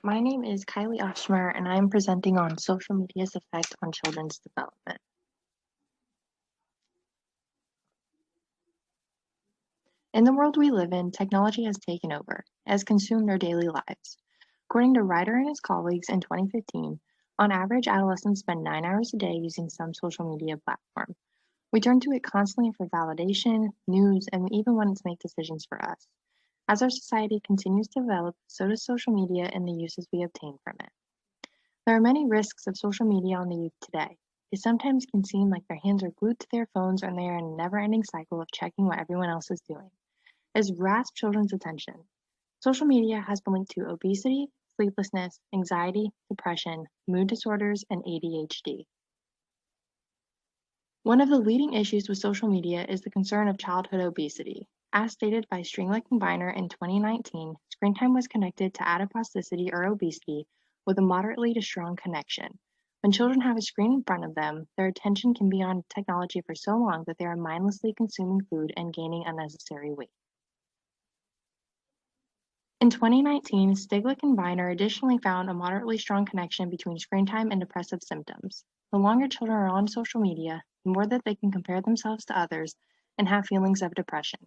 My name is Kylie Oshmer, and I am presenting on social media's effect on children's development. In the world we live in, technology has taken over, has consumed our daily lives. According to Ryder and his colleagues in 2015, on average, adolescents spend 9 hours a day using some social media platform. We turn to it constantly for validation, news, and we even want it to make decisions for us. As our society continues to develop, so does social media and the uses we obtain from it. There are many risks of social media on the youth today. It sometimes can seem like their hands are glued to their phones and they are in a never-ending cycle of checking what everyone else is doing. It has grasped children's attention. Social media has been linked to obesity, sleeplessness, anxiety, depression, mood disorders, and ADHD. One of the leading issues with social media is the concern of childhood obesity. As stated by Stringlet Combiner in 2019, screen time was connected to adiposity or obesity with a moderately to strong connection. When children have a screen in front of them, their attention can be on technology for so long that they are mindlessly consuming food and gaining unnecessary weight. In 2019, Stiglitz and Viner additionally found a moderately strong connection between screen time and depressive symptoms. The longer children are on social media, the more that they can compare themselves to others and have feelings of depression.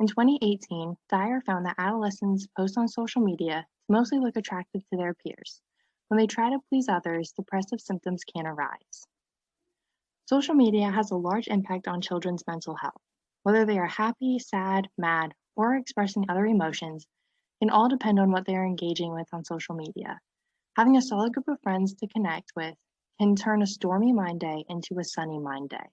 In 2018, Dyer found that adolescents post on social media to mostly look attractive to their peers. When they try to please others, depressive symptoms can arise. Social media has a large impact on children's mental health. Whether they are happy, sad, mad, or expressing other emotions, can all depend on what they are engaging with on social media. Having a solid group of friends to connect with can turn a stormy mind day into a sunny mind day.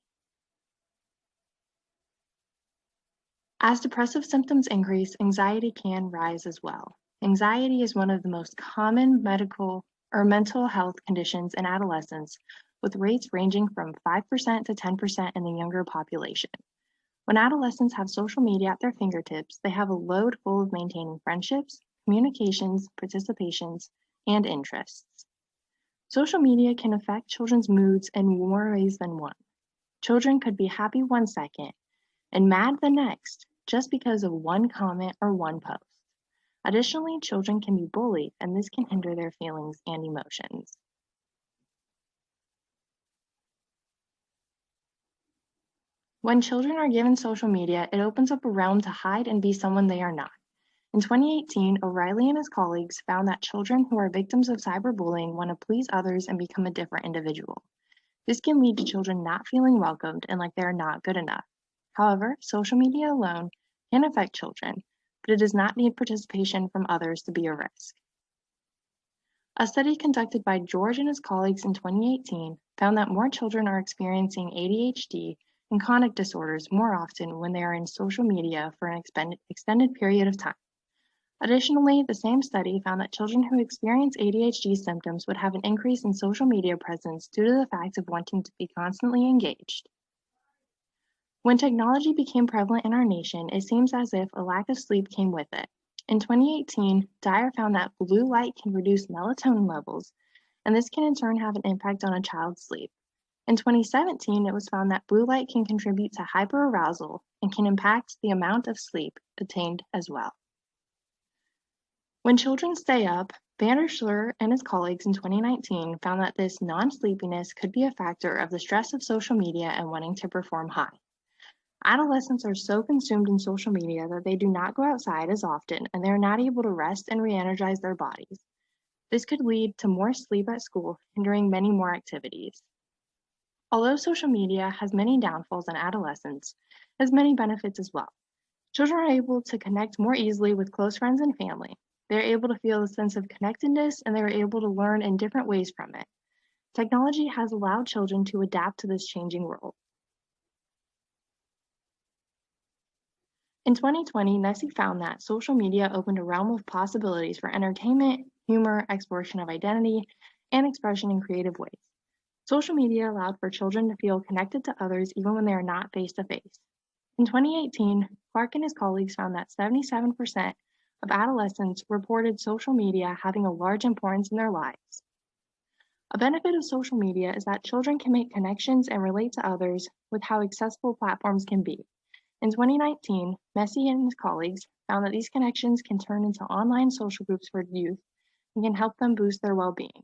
As depressive symptoms increase, anxiety can rise as well. Anxiety is one of the most common medical or mental health conditions in adolescents, with rates ranging from 5% to 10% in the younger population. When adolescents have social media at their fingertips, they have a load full of maintaining friendships, communications, participations, and interests. Social media can affect children's moods in more ways than one. Children could be happy one second and mad the next just because of one comment or one post. Additionally, children can be bullied, and this can hinder their feelings and emotions. When children are given social media, it opens up a realm to hide and be someone they are not. In 2018, O'Reilly and his colleagues found that children who are victims of cyberbullying want to please others and become a different individual. This can lead to children not feeling welcomed and like they are not good enough. However, social media alone can affect children, but it does not need participation from others to be a risk. A study conducted by George and his colleagues in 2018 found that more children are experiencing ADHD and chronic disorders more often when they are in social media for an extended period of time. Additionally, the same study found that children who experience ADHD symptoms would have an increase in social media presence due to the fact of wanting to be constantly engaged. When technology became prevalent in our nation, it seems as if a lack of sleep came with it. In 2018, Dyer found that blue light can reduce melatonin levels, and this can in turn have an impact on a child's sleep. In 2017, it was found that blue light can contribute to hyperarousal and can impact the amount of sleep attained as well. When children stay up, Vandersler and his colleagues in 2019 found that this non-sleepiness could be a factor of the stress of social media and wanting to perform high. Adolescents are so consumed in social media that they do not go outside as often and they are not able to rest and re-energize their bodies. This could lead to more sleep at school, hindering many more activities. Although social media has many downfalls in adolescence, it has many benefits as well. Children are able to connect more easily with close friends and family. They're able to feel a sense of connectedness and they're able to learn in different ways from it. Technology has allowed children to adapt to this changing world. In 2020, Nessie found that social media opened a realm of possibilities for entertainment, humor, exploration of identity, and expression in creative ways. Social media allowed for children to feel connected to others even when they are not face-to-face. In 2018, Clark and his colleagues found that 77% of adolescents reported social media having a large importance in their lives. A benefit of social media is that children can make connections and relate to others with how accessible platforms can be. In 2019, Messi and his colleagues found that these connections can turn into online social groups for youth and can help them boost their well-being.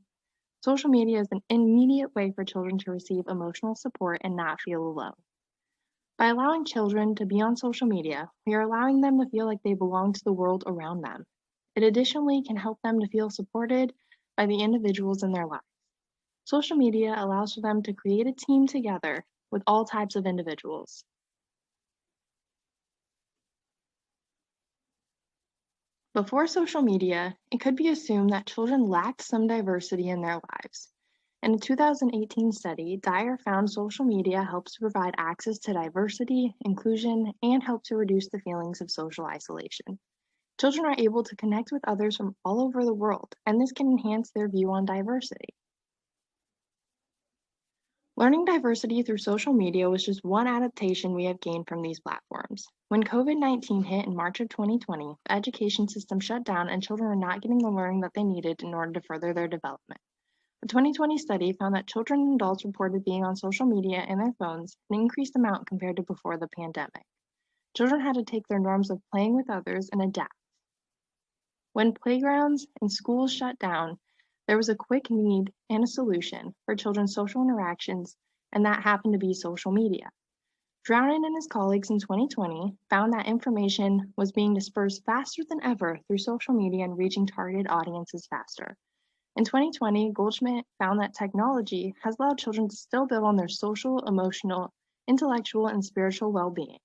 Social media is an immediate way for children to receive emotional support and not feel alone. By allowing children to be on social media, we are allowing them to feel like they belong to the world around them. It additionally can help them to feel supported by the individuals in their lives. Social media allows for them to create a team together with all types of individuals. Before social media, it could be assumed that children lacked some diversity in their lives. In a 2018 study, Dyer found social media helps to provide access to diversity, inclusion, and help to reduce the feelings of social isolation. Children are able to connect with others from all over the world, and this can enhance their view on diversity. Learning diversity through social media was just one adaptation we have gained from these platforms. When COVID-19 hit in March of 2020, the education system shut down and children were not getting the learning that they needed in order to further their development. A 2020 study found that children and adults reported being on social media and their phones an increased amount compared to before the pandemic. Children had to take their norms of playing with others and adapt. When playgrounds and schools shut down, there was a quick need and a solution for children's social interactions, and that happened to be social media. Drownin and his colleagues in 2020 found that information was being dispersed faster than ever through social media and reaching targeted audiences faster. In 2020, Goldschmidt found that technology has allowed children to still build on their social, emotional, intellectual, and spiritual well-being.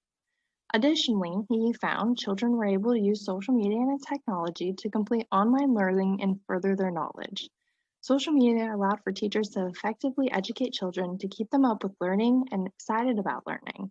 Additionally, he found children were able to use social media and technology to complete online learning and further their knowledge. Social media allowed for teachers to effectively educate children to keep them up with learning and excited about learning.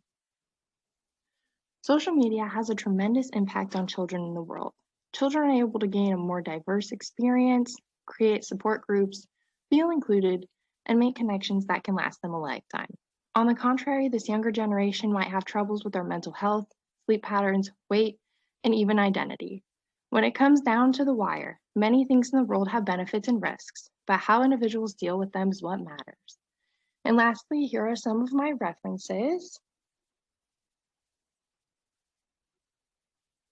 Social media has a tremendous impact on children in the world. Children are able to gain a more diverse experience, create support groups, feel included, and make connections that can last them a lifetime. On the contrary, this younger generation might have troubles with their mental health, sleep patterns, weight, and even identity. When it comes down to the wire, many things in the world have benefits and risks, but how individuals deal with them is what matters. And lastly, here are some of my references.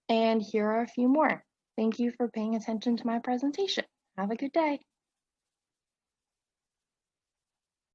And here are a few more. Thank you for paying attention to my presentation. Have a good day.